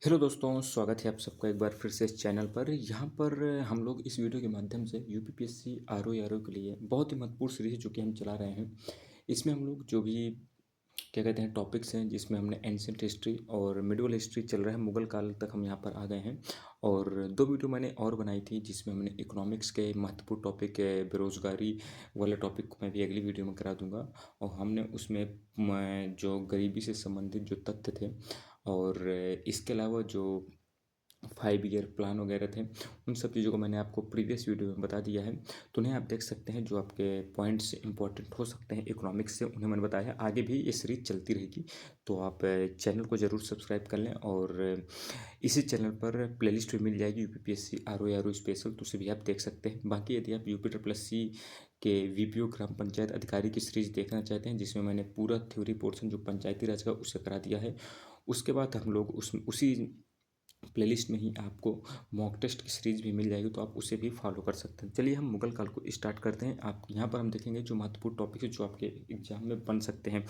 Hello दोस्तों, स्वागत है आप सबका एक बार फिर से इस चैनल पर। यहाँ पर हम लोग इस वीडियो के माध्यम से यूपीपीएससी आरओ के लिए बहुत ही महत्वपूर्ण सीरीज जो कि हम चला रहे हैं। इसमें हम लोग जो भी क्या कहते हैं टॉपिक्स हैं, जिसमें हमने एंशियंट हिस्ट्री और मिडिवल हिस्ट्री चल रहा है, मुगल काल तक हम यहाँ पर आ गए हैं। और दो वीडियो मैंने और बनाई थी जिसमें हमने इकोनॉमिक्स के महत्वपूर्ण टॉपिक बेरोजगारी वाले टॉपिक को मैं भी अगली वीडियो में करा दूंगा। और हमने उसमें जो गरीबी से संबंधित जो तथ्य थे और इसके अलावा जो 5 ईयर प्लान वगैरह थे, उन सब चीज़ों को मैंने आपको प्रीवियस वीडियो में बता दिया है। तो उन्हें आप देख सकते हैं, जो आपके पॉइंट्स इंपॉर्टेंट हो सकते हैं इकोनॉमिक्स से, उन्हें मैंने बताया है। आगे भी ये सीरीज चलती रहेगी, तो आप चैनल को ज़रूर सब्सक्राइब कर लें। और इसी चैनल पर प्लेलिस्ट भी मिल जाएगी यूपीपीएससी आरओ स्पेशल, तो उसे भी आप देख सकते हैं। बाकी यदि आप यूपी के वीपीओ ग्राम पंचायत अधिकारी की सीरीज देखना चाहते हैं, जिसमें मैंने पूरा थ्योरी पोर्शन जो पंचायती राज का उसे करा दिया है, उसके बाद हम लोग उसी प्लेलिस्ट में ही आपको मॉक टेस्ट की सीरीज भी मिल जाएगी, तो आप उसे भी फॉलो कर सकते हैं। चलिए हम मुगल काल को स्टार्ट करते हैं। आप यहाँ पर हम देखेंगे जो महत्वपूर्ण टॉपिक है जो आपके एग्जाम में बन सकते हैं।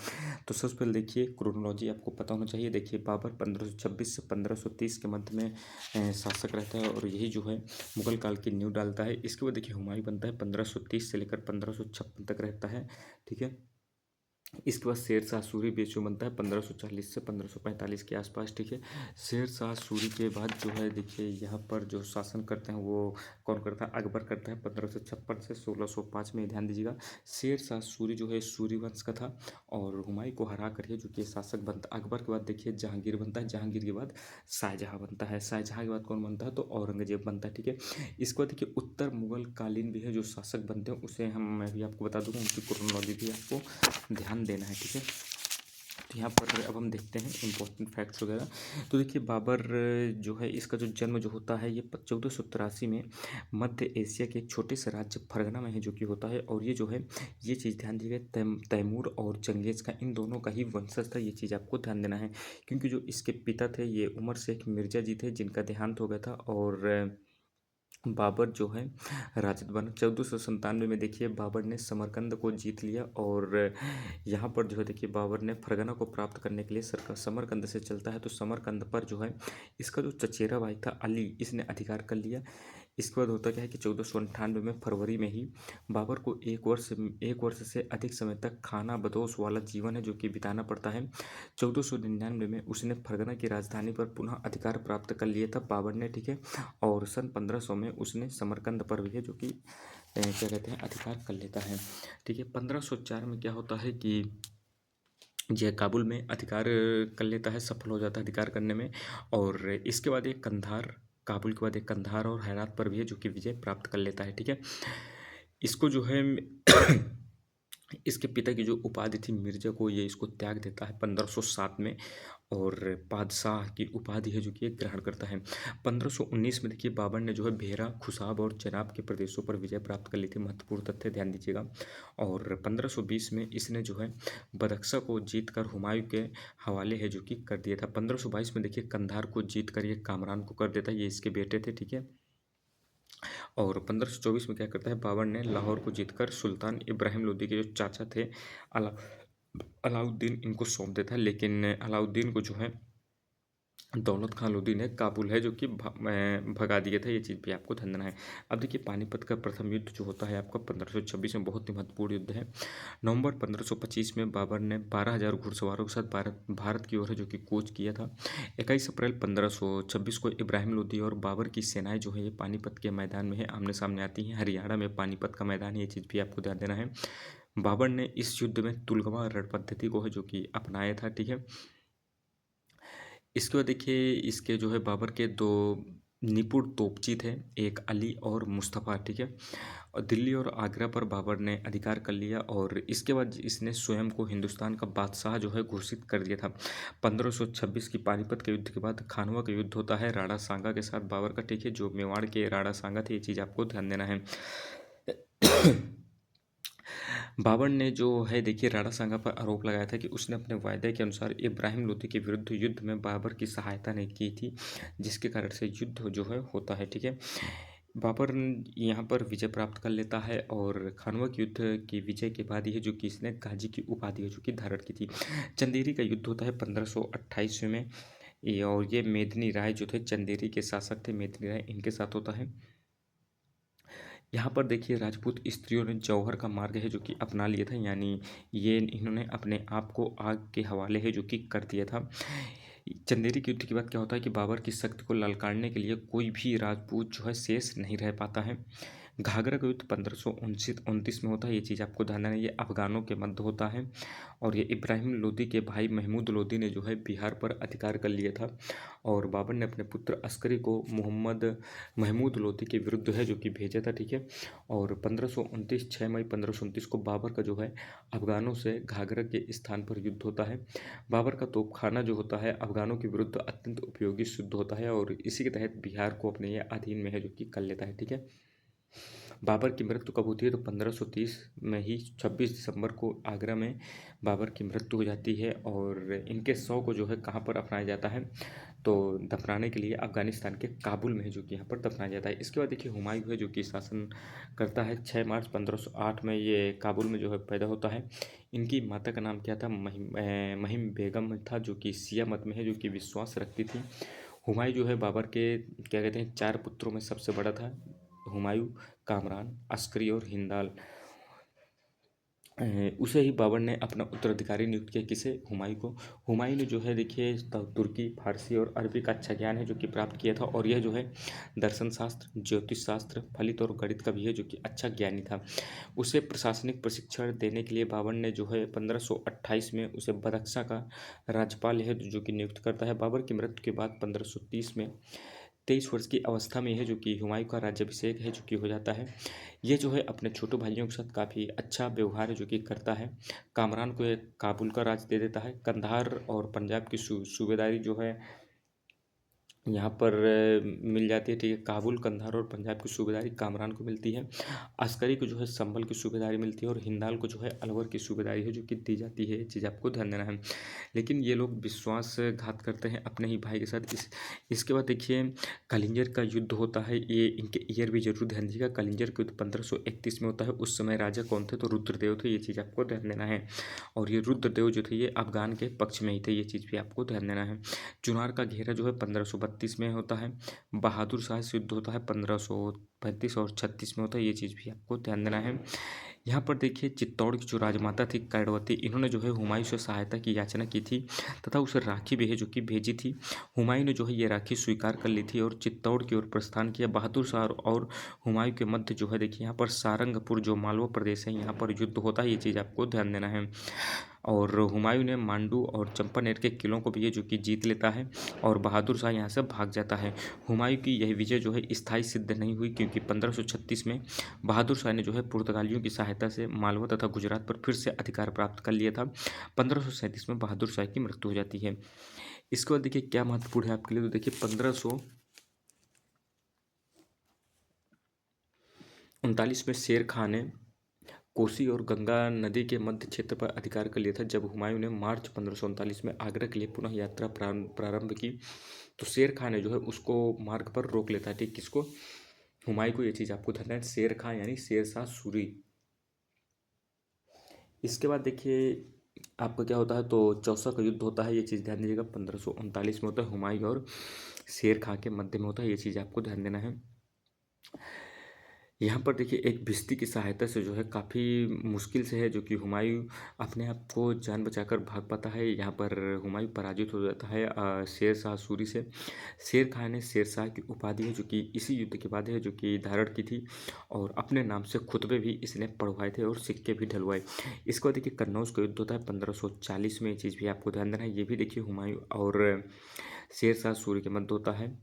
तो सबसे पहले देखिए, क्रोनोलॉजी आपको पता होना चाहिए। देखिए, बाबर 1526 से 1530 के मध्य में शासक रहता है, और यही जो है मुगल काल की नींव डालता है। इसके बाद देखिए, हुमायूं बनता है, 1530 से लेकर 1556 तक रहता है। ठीक है। इसके बाद शेर शाह सूरी बीच में बनता है 1540 से 1545 के आसपास। ठीक है। शेर शाह सूरी के बाद जो है, देखिए यहाँ पर जो शासन करते हैं वो कौन करता है? अकबर करता है 1556 से 1605 में। ध्यान दीजिएगा, शेर शाह सूरी जो है सूरी वंश का था, और हुमायूं को हरा कर जो कि शासक बनता है। अकबर के बाद देखिए जहांगीर बनता है, जहांगीर के बाद शाहजहाँ बनता है, शाहजहाँ के बाद कौन बनता है? तो औरंगजेब बनता है। ठीक है। इसके बाद देखिए उत्तर मुगल कालीन भी है जो शासक बनते हैं, उसे मैं भी आपको बता दूंगा, उनकी क्रोनोलॉजी भी आपको ध्यान देना है। ठीक है। तो यहाँ पर अब हम देखते हैं इंपॉर्टेंट फैक्ट्स वगैरह। तो देखिए, बाबर जो है, इसका जो जन्म जो होता है ये 1483 में मध्य एशिया के एक छोटे से राज्य फरगना में है जो कि होता है। और ये जो है, ये चीज़ ध्यान दीजिएगा, तैमूर और चंगेज़ का, इन दोनों का ही वंशज था। ये चीज़ आपको ध्यान देना है, क्योंकि जो इसके पिता थे ये उमर शेख मिर्जा जी थे, जिनका देहांत हो गया था। और बाबर जो है राजद बना 1497 में। देखिए, बाबर ने समरकंद को जीत लिया, और यहाँ पर जो है देखिए, बाबर ने फरगना को प्राप्त करने के लिए सरकार समरकंद से चलता है। तो समरकंद पर जो है इसका जो चचेरा भाई था अली, इसने अधिकार कर लिया। इसके बाद होता क्या है कि 1498 में फरवरी में ही बाबर को एक वर्ष से अधिक समय तक खाना बदोश वाला जीवन है जो कि बिताना पड़ता है। 1499 में उसने फरगना की राजधानी पर पुनः अधिकार प्राप्त कर लिया था बाबर ने। ठीक है। और सन 1500 में उसने समरकंद पर भी है जो कि क्या कहते हैं अधिकार कर लेता है। ठीक है। 1504 में क्या होता है कि यह काबुल में अधिकार कर लेता है, सफल हो जाता है अधिकार करने में। और इसके बाद एक कंधार, काबुल के बाद एक कंधार और हेरात पर भी है जो कि विजय प्राप्त कर लेता है। ठीक है। इसको जो है इसके पिता की जो उपाधि थी मिर्जा को, ये इसको त्याग देता है 1507 में, और बादशाह की उपाधि है जो कि ये ग्रहण करता है। 1519 में देखिए, बाबर ने जो है भेरा, खुशाब और चनाब के प्रदेशों पर विजय प्राप्त कर ली थी। महत्वपूर्ण तथ्य ध्यान दीजिएगा। और 1520 में इसने जो है बदख्शा को जीत कर हुमायूं के हवाले है जो कि कर दिया था। 1522 में देखिए कंधार को जीत कर ये कामरान को कर देता है, ये इसके बेटे थे। ठीक है। और 1524 में क्या करता है, बाबर ने लाहौर को जीतकर सुल्तान इब्राहिम लोदी के जो चाचा थे अला अलाउद्दीन, इनको सौंप देता है। लेकिन अलाउद्दीन को जो है दौलत खान लोदी ने काबुल है जो कि भगा दिया था। ये चीज़ भी आपको ध्यान देना है। अब देखिए, पानीपत का प्रथम युद्ध जो होता है आपका 1526 में, बहुत ही महत्वपूर्ण युद्ध है। नवंबर 1525 में बाबर ने 12,000 घुड़सवारों के साथ भारत की ओर है जो कि कूच किया था। 21 अप्रैल 1526 को इब्राहिम लोदी और बाबर की सेनाएं जो है ये पानीपत के मैदान में है आमने सामने आती हैं। हरियाणा में पानीपत का मैदान है, ये चीज़ भी आपको ध्यान देना है। बाबर ने इस युद्ध में तुलगवा रण पद्धति को है जो कि अपनाया था। ठीक है। इसके बाद देखिए, इसके जो है बाबर के दो निपुण तोपची थे, एक अली और मुस्तफ़ा। ठीक है। और दिल्ली और आगरा पर बाबर ने अधिकार कर लिया, और इसके बाद इसने स्वयं को हिंदुस्तान का बादशाह जो है घोषित कर दिया था। 1526 की पानीपत के युद्ध के बाद खानवा का युद्ध होता है राणा सांगा के साथ बाबर का। ठीक है। जो मेवाड़ के राणा सांगा थे, ये चीज़ आपको ध्यान देना है। बाबर ने जो है देखिए राणा सांगा पर आरोप लगाया था कि उसने अपने वायदे के अनुसार इब्राहिम लोदी के विरुद्ध युद्ध में बाबर की सहायता नहीं की थी, जिसके कारण से युद्ध जो है होता है। ठीक है। बाबर यहाँ पर विजय प्राप्त कर लेता है, और खानवा के युद्ध की विजय के बाद यह जो कि इसने गाजी की उपाधि है जो कि धारण की थी। चंदेरी का युद्ध होता है 1528 में। ये और ये मेदिनी राय जो थे चंदेरी के शासक थे, मेदिनी राय इनके साथ होता है। यहाँ पर देखिए राजपूत स्त्रियों ने जौहर का मार्ग है जो कि अपना लिया था, यानी ये इन्होंने अपने आप को आग के हवाले है जो कि कर दिया था। चंदेरी के युद्ध के बाद क्या होता है कि बाबर की शक्ति को ललकारने के लिए कोई भी राजपूत जो है शेष नहीं रह पाता है। घाघरा का युद्ध 1529 में होता है, ये चीज़ आपको ध्यान देना है। ये अफगानों के मध्य होता है और ये इब्राहिम लोदी के भाई महमूद लोदी ने जो है बिहार पर अधिकार कर लिया था और बाबर ने अपने पुत्र अस्करी को मोहम्मद महमूद लोदी के विरुद्ध है जो कि भेजा था, ठीक है। और 1529 6 मई 1529 को बाबर का जो है अफगानों से घाघरा के स्थान पर युद्ध होता है। बाबर का तोपखाना जो होता है अफगानों के विरुद्ध अत्यंत उपयोगी सिद्ध होता है और इसी के तहत बिहार को अपने ये अधीन में है जो कि कर लेता है, ठीक है। बाबर की मृत्यु कब होती है तो 1530 में ही 26 दिसंबर को आगरा में बाबर की मृत्यु हो जाती है और इनके शव को जो है कहाँ पर अपनाया जाता है तो दफनाने के लिए अफगानिस्तान के काबुल में है जो कि यहाँ पर दफनाया जाता है। इसके बाद देखिए हुमायूं है जो कि शासन करता है। 6 मार्च 1508 में ये काबुल में जो है पैदा होता है। इनकी माता का नाम क्या था, महिम बेगम था जो कि शिया मत में है, जो कि विश्वास रखती थी। हुमायूं जो है बाबर के क्या कहते हैं 4 पुत्रों में सबसे बड़ा था। हुमायूं, कामरान, अस्करी और हिंदाल। उसे ही बाबर ने अपना उत्तराधिकारी नियुक्त किया, किसे, हुमायूं को। हुमायूं ने जो है देखिए तुर्की, फारसी और अरबी का अच्छा ज्ञान है जो कि प्राप्त किया था और यह जो है दर्शन शास्त्र, ज्योतिष शास्त्र, फलित और गणित का भी है जो कि अच्छा ज्ञानी था। उसे प्रशासनिक प्रशिक्षण देने के लिए बाबर ने जो है 1528 में उसे बदख्शा का राज्यपाल है जो कि नियुक्त करता है। बाबर की मृत्यु के बाद 1530 में 23 वर्ष की अवस्था में है जो कि हुमायूं का राज्याभिषेक है जो कि हो जाता है। ये जो है अपने छोटे भाइयों के साथ काफ़ी अच्छा व्यवहार है जो कि करता है। कामरान को एक काबुल का राज दे देता है। कंधार और पंजाब की सूबेदारी जो है यहाँ पर मिल जाती है, ठीक है। काबुल, कंधार और पंजाब की सूबेदारी कामरान को मिलती है। अस्करी को जो है संभल की सूबेदारी मिलती है और हिंदाल को जो है अलवर की सूबेदारी है जो कि दी जाती है। ये चीज़ आपको ध्यान देना है। लेकिन ये लोग विश्वासघात करते हैं अपने ही भाई के साथ। इसके बाद देखिए कलिंजर का युद्ध होता है। ये इनके ईयर भी जरूर ध्यान दीजिएगा। कलिंजर का युद्ध 1531 में होता है। उस समय राजा कौन थे तो रुद्रदेव थे, ये चीज़ आपको ध्यान देना है। और ये रुद्रदेव जो थे ये अफगान के पक्ष में ही थे, ये चीज़ भी आपको ध्यान देना है। चुनार का घेरा जो है 1532 में होता है। बहादुर शाह से युद्ध होता है 1535 और 36 में होता है, ये चीज़ भी आपको ध्यान देना है। यहाँ पर देखिए चित्तौड़ की जो राजमाता थी कैरवती, इन्होंने जो है हुमायूं से सहायता की याचना की थी तथा उसे राखी भी है जो कि भेजी थी। हुमायूं ने जो है ये राखी स्वीकार कर ली थी और चित्तौड़ की ओर प्रस्थान किया। बहादुर शाह और हुमायूं के मध्य जो है देखिए यहाँ पर सारंगपुर जो मालवा प्रदेश है यहाँ पर युद्ध होता है, ये चीज़ आपको ध्यान देना है। और हुमायूं ने मांडू और चंपानेर के किलों को भी है जो कि जीत लेता है और बहादुर शाह यहाँ से भाग जाता है। हुमायूं की यह विजय जो है स्थायी सिद्ध नहीं हुई क्योंकि 1536 में बहादुर शाह ने जो है पुर्तगालियों की सहायता से मालवा तथा गुजरात पर फिर से अधिकार प्राप्त कर लिया था। 1537 में बहादुर शाह की मृत्यु हो जाती है। इसके बाद देखिए क्या महत्वपूर्ण है आपके लिए तो देखिए 1539 में शेर खान ने कोसी और गंगा नदी के मध्य क्षेत्र पर अधिकार कर लिया था। जब हुमायूं ने मार्च 1539 में आगरा के लिए पुनः यात्रा प्रारंभ की तो शेर खान ने जो है उसको मार्ग पर रोक लेता है, ठीक। किसको, हुमायूं को। ये चीज़ आपको ध्यान है। शेर खान यानी शेरशाह सूरी। इसके बाद देखिए आपका क्या होता है तो चौसा का युद्ध होता है, ये चीज़ ध्यान दीजिएगा। 1539 में होता है। हुमायूं और शेर खां के मध्य में होता है, ये चीज़ आपको ध्यान देना है। यहाँ पर देखिए एक भिश्ती की सहायता से जो है काफ़ी मुश्किल से है जो कि हुमायूं अपने आप को जान बचाकर भाग पाता है। यहाँ पर हुमायूं पराजित हो जाता है शेर शाह सूरी से। शेर खान ने शेर शाह की उपाधि है जो कि इसी युद्ध के बाद है जो कि धारण की थी और अपने नाम से खुतबे भी इसने पढ़वाए थे और सिक्के भी ढलवाए। इसके बाद देखिए कन्नौज का युद्ध होता है 1540 में, ये चीज़ भी आपको ध्यान देना है। ये भी देखिए हुमायूं और शेर शाह सूरी के मध्य होता है।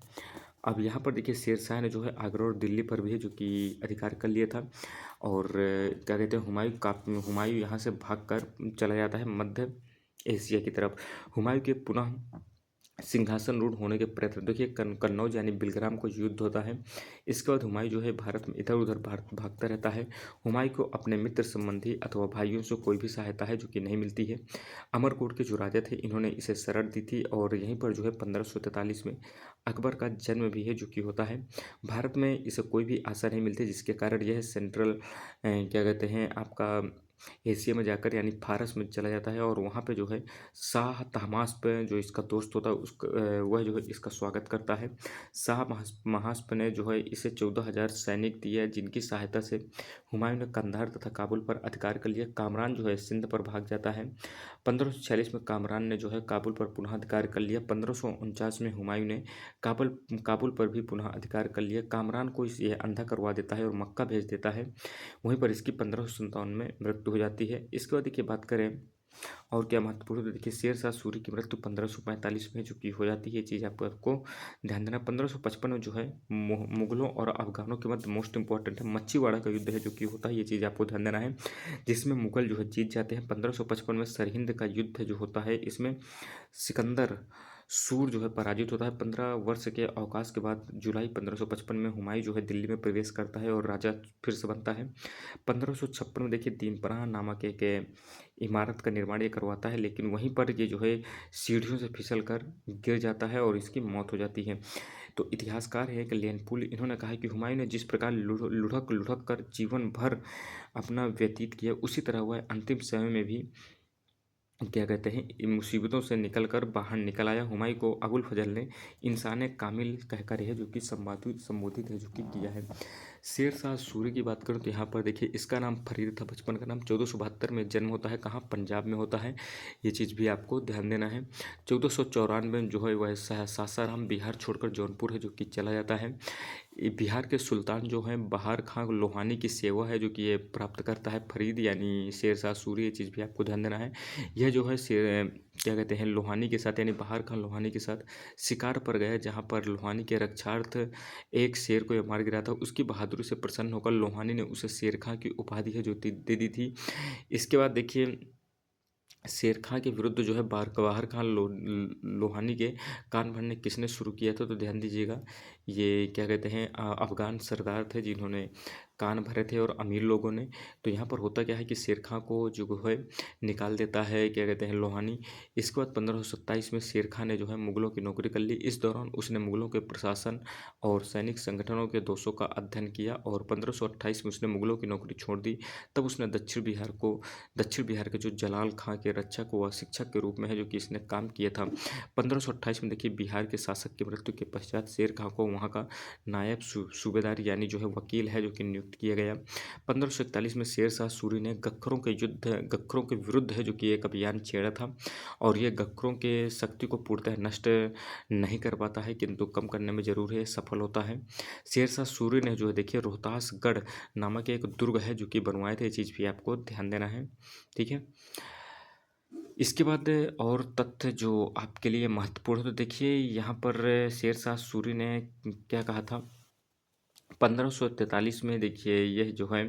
अब यहाँ पर देखिए शेर शाह ने जो है आगरा और दिल्ली पर भी है जो कि अधिकार कर लिया था और क्या कहते हैं हुमायूं यहाँ से भागकर चला जाता है मध्य एशिया की तरफ। हुमायूं के पुनः सिंहासन रूढ़ होने के प्रयत्न देखिए कन्नौज यानी बिलग्राम को युद्ध होता है। इसके बाद हुमायूं जो है भारत में इधर उधर भागता रहता है। हुमायूं को अपने मित्र संबंधी अथवा भाइयों से कोई भी सहायता है जो कि नहीं मिलती है। अमरकोट के जो राजा थे इन्होंने इसे शरण दी थी और यहीं पर जो है 1543 में अकबर का जन्म भी है जो कि होता है। भारत में इसे कोई भी आशा नहीं मिलती जिसके कारण यह सेंट्रल क्या कहते हैं आपका एशिया में जाकर यानी फारस में चला जाता है और वहाँ पे जो है शाह तहमास्प जो इसका दोस्त होता है वह जो है इसका स्वागत करता है। शाह महास्प ने जो है इसे 14,000 सैनिक दिए जिनकी सहायता से हुमायूं ने कंधार तथा काबुल पर अधिकार कर लिया। कामरान जो है सिंध पर भाग जाता है। 1546 में कामरान ने जो है काबुल पर पुनः अधिकार कर लिया। 1549 में हुमायूं ने काबुल काबुल पर भी पुनः अधिकार कर लिया। कामरान को यह अंधा करवा देता है और मक्का भेज देता है। वहीं पर इसकी 1557 में मृत्यु हो जाती है। इसके बाद देखिए बात करें और क्या महत्वपूर्ण है, तो देखिए शेर शाह सूरी की मृत्यु 1545 में जो कि हो जाती है। ये चीज़ आपको ध्यान देना। 1555 में जो है मुगलों और अफगानों के मध्य मोस्ट इंपॉर्टेंट है मच्छीवाड़ा का युद्ध है जो कि होता है। ये चीज़ आपको ध्यान देना है, जिसमें मुगल जो है जीत जाते हैं। 1555 में सरहिंद का युद्ध जो होता है, इसमें सिकंदर सूर जो है पराजित होता है। 15 वर्ष के अवकाश के बाद जुलाई 1555 में हुमायूं जो है दिल्ली में प्रवेश करता है और राजा फिर से बनता है। 1556 में देखिए दीनपनाह नामक एक इमारत का निर्माण ये करवाता है, लेकिन वहीं पर ये जो है सीढ़ियों से फिसल कर गिर जाता है और इसकी मौत हो जाती है। तो इतिहासकार है कि लेनपुल, इन्होंने कहा कि हुमायूं ने जिस प्रकार लुढ़क लुढ़क कर जीवन भर अपना व्यतीत किया, उसी तरह वह अंतिम समय में भी क्या कहते हैं इन मुसीबतों से निकल कर बाहर निकल आया। हुमायूं को अबुल फजल ने इंसान कामिल कहकर है जो कि संबोधित है जो कि किया है। शेर शाह सूरी की बात करूँ तो यहाँ पर देखिए इसका नाम फरीद था। बचपन का नाम 1472 में जन्म होता है। कहाँ? पंजाब में होता है। ये चीज़ भी आपको ध्यान देना है। 1494 में जो है वह सासाराम बिहार छोड़कर जौनपुर है जो कि चला जाता है। ये बिहार के सुल्तान जो हैं बहार खां लोहानी की सेवा है जो कि ये प्राप्त करता है। फरीद यानी शेर शाह सूरी, ये चीज़ भी आपको ध्यान देना है। यह जो है क्या कहते हैं लोहानी के साथ यानी बहार खां लोहानी के साथ शिकार पर गया, जहाँ पर लोहानी के रक्षार्थ एक शेर को यह मार गिरा था। उसकी बहादुरी से प्रसन्न होकर लोहानी ने उसे शेर खां की उपाधि है जो दे दी थी। इसके बाद देखिए शेर खां के विरुद्ध जो है बहार खां लोहानी के कान भरने किसने शुरू किया था, तो ध्यान दीजिएगा ये क्या कहते हैं अफगान सरदार थे जिन्होंने कान भरे थे और अमीर लोगों ने। तो यहाँ पर होता क्या है कि शेर खां को जो है निकाल देता है क्या कहते हैं लोहानी। इसके बाद 1527 में शेर खां ने जो है मुगलों की नौकरी कर ली। इस दौरान उसने मुगलों के प्रशासन और सैनिक संगठनों के दोषों का अध्ययन किया और 1528 में उसने मुगलों की नौकरी छोड़ दी। तब उसने दक्षिण बिहार के जो जलाल खां के रक्षक व शिक्षक के रूप में है जो कि इसने काम किया था। 1528 में देखिए बिहार के शासक की मृत्यु के पश्चात शेर खां को वहाँ का नायब सूबेदार यानी जो है वकील है जो कि नियुक्त किया गया। 1541 में शेर शाह सूरी ने गखरों के विरुद्ध है जो कि एक अभियान छेड़ा था और ये गखरों के शक्ति को पूर्णतः नष्ट नहीं कर पाता है किंतु कम करने में जरूर है सफल होता है। शेर शाह सूरी ने जो है देखिए रोहतासगढ़ नामक एक दुर्ग है जो कि बनवाए थे। ये चीज़ भी आपको ध्यान देना है, ठीक है। इसके बाद और तथ्य जो आपके लिए महत्वपूर्ण है, तो देखिए यहाँ पर शेर शाह सूरी ने क्या कहा था। 1543 में देखिए यह जो है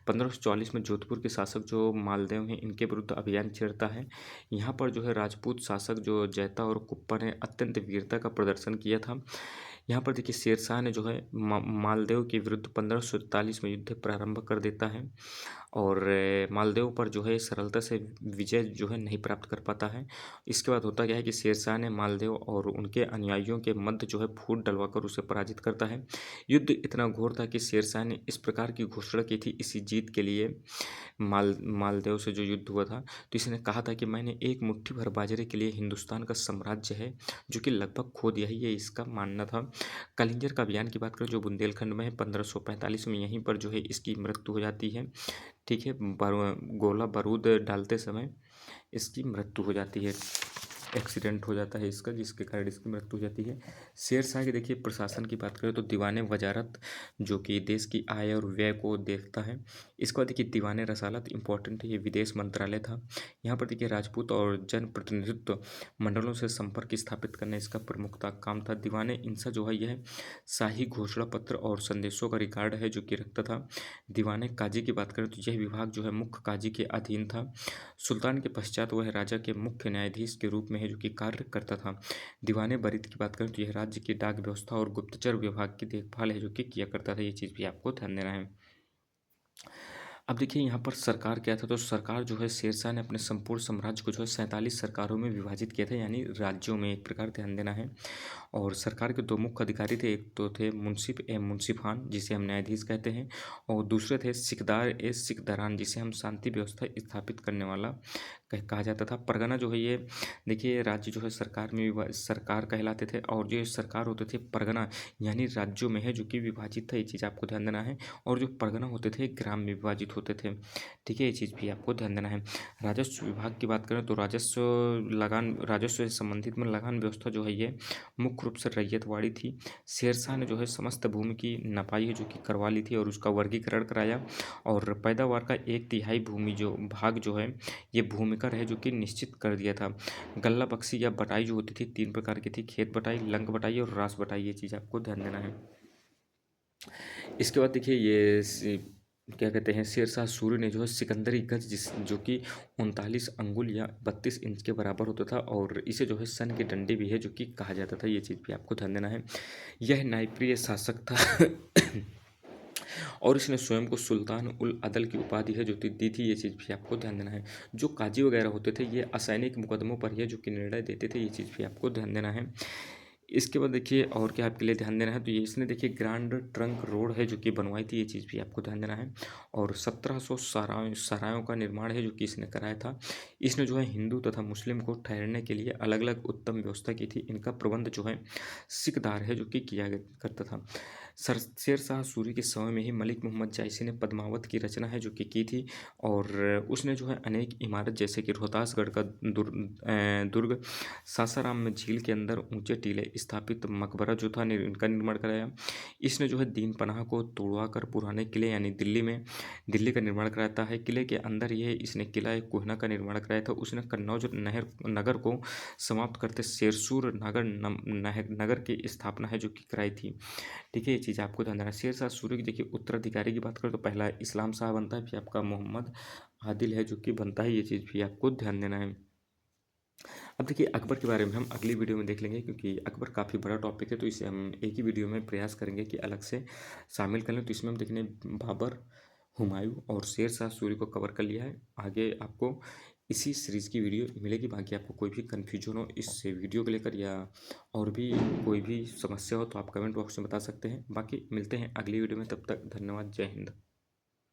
1544 में जोधपुर के शासक जो मालदेव हैं इनके विरुद्ध अभियान छेड़ता है। यहाँ पर जो है राजपूत शासक जो जैता और कुप्पा ने अत्यंत वीरता का प्रदर्शन किया था। यहाँ पर देखिए शेरशाह ने जो है मालदेव के विरुद्ध 1547 में युद्ध प्रारंभ कर देता है और मालदेव पर जो है सरलता से विजय जो है नहीं प्राप्त कर पाता है। इसके बाद होता क्या है कि शेरशाह ने मालदेव और उनके अनुयायियों के मध्य जो है फूट डलवाकर उसे पराजित करता है। युद्ध इतना घोर था कि शेरशाह ने इस प्रकार की घोषणा की थी इसी जीत के लिए मालदेव से जो युद्ध हुआ था, तो इसने कहा था कि मैंने एक मुट्ठी भर बाजरे के लिए हिंदुस्तान का साम्राज्य है जो कि लगभग खो दिया है, ये इसका मानना था। कलिंजर का अभियान की बात करें जो बुंदेलखंड में है 1545 में, यहीं पर जो है इसकी मृत्यु हो जाती है, ठीक है। गोला बारूद डालते समय इसकी मृत्यु हो जाती है, एक्सीडेंट हो जाता है इसका जिसके कारण इसकी मृत्यु हो जाती है। शेर शाह के देखिए प्रशासन की बात करें तो दीवाने वजारत जो कि देश की आय और व्यय को देखता है। इसके बाद देखिए दीवाने रसालत इंपॉर्टेंट है, ये विदेश मंत्रालय था। यहाँ पर देखिए राजपूत और जनप्रतिनिधित्व मंडलों से संपर्क स्थापित करना इसका प्रमुखता काम था। दीवाने इंसा जो है यह शाही घोषणा पत्र और संदेशों का रिकॉर्ड है जो कि रखता था। दीवाने काजी की बात करें तो यह विभाग जो है मुख्य काजी के अधीन था। सुल्तान के पश्चात वह राजा के मुख्य न्यायाधीश के रूप में है जो कि कार्य करता था। दीवाने बरीद की बात करें तो यह राज्य की डाक व्यवस्था और गुप्तचर विभाग की देखभाल है जो कि किया करता था। ये चीज़ भी आपको ध्यान देना है। अब देखिए यहाँ पर सरकार क्या था, तो सरकार जो है शेरशाह ने अपने संपूर्ण साम्राज्य को जो है 47 सरकारों में विभाजित किया था, यानी राज्यों में एक प्रकार ध्यान देना है। और सरकार के दो मुख्य अधिकारी थे, एक तो थे मुंसिफ ए मुंसिफ खान जिसे हम न्यायाधीश कहते हैं, और दूसरे थे सिकदार ए सिकदारान जिसे हम शांति व्यवस्था स्थापित करने वाला कहा जाता था। परगना जो है ये देखिए राज्य जो है सरकार में सरकार कहलाते थे, और जो सरकार होते थे परगना यानी राज्यों में है जो कि विभाजित था, ये चीज़ आपको ध्यान देना है। और जो परगना होते थे ग्राम में विभाजित होते थे, ठीक है, ये चीज़ भी आपको ध्यान देना है। राजस्व विभाग की बात करें तो राजस्व से संबंधित में लगान व्यवस्था जो है ये मुख्य रूप से रैयतवाड़ी थी। शेरशाह ने जो है समस्त भूमि की नपाई है जो कि करवा ली थी और उसका वर्गीकरण कराया, और पैदावार का 1/3 भूमि जो भाग जो है ये भूमिकर है जो कि निश्चित कर दिया था। गल्ला बख्शी या बटाई जो होती थी 3 प्रकार की थी, खेत बटाई, लंग बटाई और रास बटाई, ये चीज़ आपको ध्यान देना है। इसके बाद देखिए क्या कहते हैं, शेरशाह सूरी ने जो है सिकंदरी गज जो कि 39 अंगुल या 32 इंच के बराबर होता था, और इसे जो है सन के डंडे भी है जो कि कहा जाता था, ये चीज़ भी आपको ध्यान देना है। यह न्यायप्रिय शासक था और इसने स्वयं को सुल्तान उल अदल की उपाधि है जो दी थी, ये चीज़ भी आपको ध्यान देना है। जो काजी वगैरह होते थे ये असैनिक मुकदमों पर ही है जो कि निर्णय देते थे, ये चीज़ भी आपको ध्यान देना है। इसके बाद देखिए और क्या आपके लिए ध्यान देना है, तो ये इसने देखिए ग्रैंड ट्रंक रोड है जो कि बनवाई थी, ये चीज़ भी आपको ध्यान देना है। और 1700 सरायों का निर्माण है जो कि इसने कराया था। इसने जो है हिंदू तथा मुस्लिम को ठहरने के लिए अलग अलग उत्तम व्यवस्था की थी। इनका प्रबंध जो है सिकदार है जो कि किया करता था। शेरशाह सूरी के समय में ही मलिक मोहम्मद जायसी ने पद्मावत की रचना है जो कि की थी, और उसने जो है अनेक इमारत जैसे कि रोहतासगढ़ का दुर्ग, सासाराम में झील के अंदर ऊंचे टीले स्थापित मकबरा जो था इनका निर्माण कराया। इसने जो है दीन पनाह को तोड़वा कर पुराने किले यानी दिल्ली का निर्माण कराता है। किले के अंदर यह इसने किला कोहना का निर्माण कराया था। उसने कन्नौज नगर को समाप्त करते शेरसूर नगर की स्थापना है जो कि कराई थी, ठीक है, ये चीज़ आपको ध्यान देना। शेरशाह सूरी की देखिए उत्तराधिकारी की बात करें तो पहला इस्लाम शाह बनता है, फिर आपका मोहम्मद आदिल है जो कि बनता है, ये चीज़ भी आपको ध्यान देना है। अब देखिए अकबर के बारे में हम अगली वीडियो में देख लेंगे, क्योंकि अकबर काफ़ी बड़ा टॉपिक है, तो इसे हम एक ही वीडियो में प्रयास करेंगे कि अलग से शामिल कर लें। तो इसमें हम देखेंगे बाबर, हुमायूं और शेरशाह सूरी को कवर कर लिया है। आगे आपको इसी सीरीज़ की वीडियो मिलेगी। बाकी आपको कोई भी कन्फ्यूजन हो इस वीडियो को लेकर या और भी कोई भी समस्या हो तो आप कमेंट बॉक्स में बता सकते हैं। बाकी मिलते हैं अगली वीडियो में, तब तक धन्यवाद, जय हिंद।